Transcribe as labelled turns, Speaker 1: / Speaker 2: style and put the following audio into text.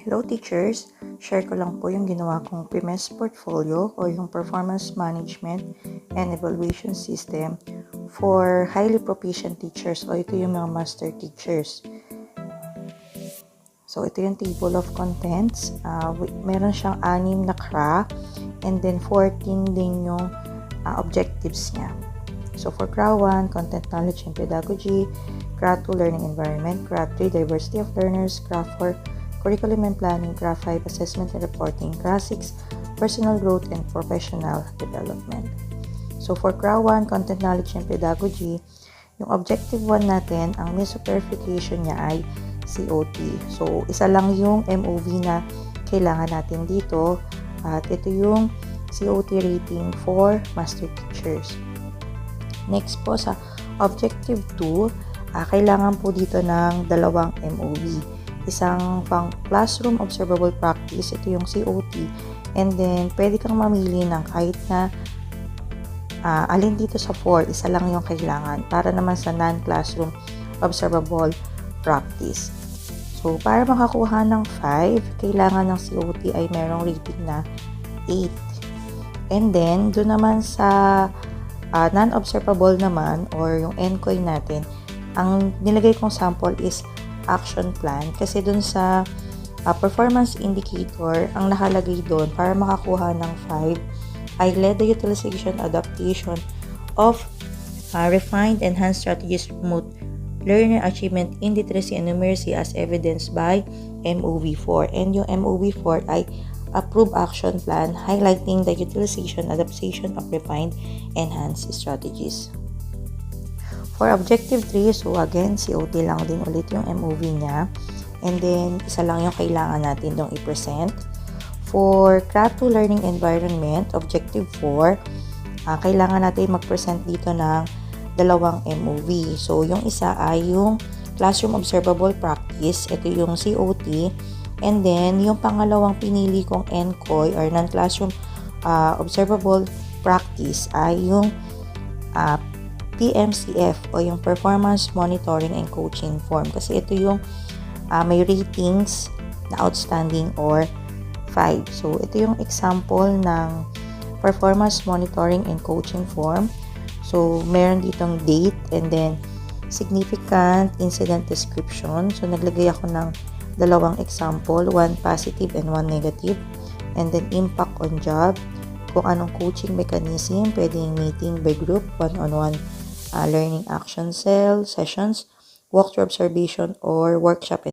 Speaker 1: Hello teachers! Share ko lang po yung ginawa kong PMS portfolio o yung performance management and evaluation system for highly proficient teachers o ito yung mga master teachers. So ito yung table of contents. Meron siyang 6 na craft and then 14 din yung objectives niya. So for CRA 1, Content Knowledge and Pedagogy, CRA 2, Learning Environment, CRA 3, Diversity of Learners, CRA 4, Curriculum and Planning, CRA 5, Assessment and Reporting, CRA 6, Personal Growth and Professional Development. So for CRA 1, Content Knowledge and Pedagogy, yung Objective 1 natin, ang means of verification niya ay COT. So isa lang yung MOV na kailangan natin dito at ito yung COT rating for Master Teachers. Next po sa Objective 2, kailangan po dito ng dalawang MOV. Isang pang classroom observable practice, ito yung COT, and then pwede kang mamili ng kahit na alin dito sa 4, isa lang yung kailangan para naman sa non-classroom observable practice. So para makakuha ng 5, kailangan ng COT ay merong rating na 8. And then doon naman sa non-observable naman or yung NCOY natin, ang nilagay kong sample is action plan kasi dun sa performance indicator, ang nakalagay doon para makakuha ng 5 ay led the utilization adaptation of refined enhanced strategies to promote learner achievement in literacy and numeracy as evidenced by MOV4. And yung MOV4 ay approved action plan highlighting the utilization adaptation of refined enhanced strategies. For Objective 3, so again, COT lang din ulit yung MOV niya. And then, isa lang yung kailangan natin dong i-present. For CRA 2 Learning Environment, Objective 4, kailangan natin mag-present dito ng dalawang MOV. So, yung isa ay yung Classroom Observable Practice. Ito yung COT. And then, yung pangalawang pinili kong NCOY or Non-Classroom Observable Practice ay yung PMCF o yung Performance Monitoring and Coaching Form. Kasi ito yung may ratings na outstanding or 5. So, ito yung example ng Performance Monitoring and Coaching Form. So, meron ditong date and then significant incident description. So, naglagay ako ng dalawang example, one positive and one negative. And then, impact on job. Kung anong coaching mechanism, pwedeng meeting by group, one-on-one learning action cell, sessions, walkthrough observation, or workshop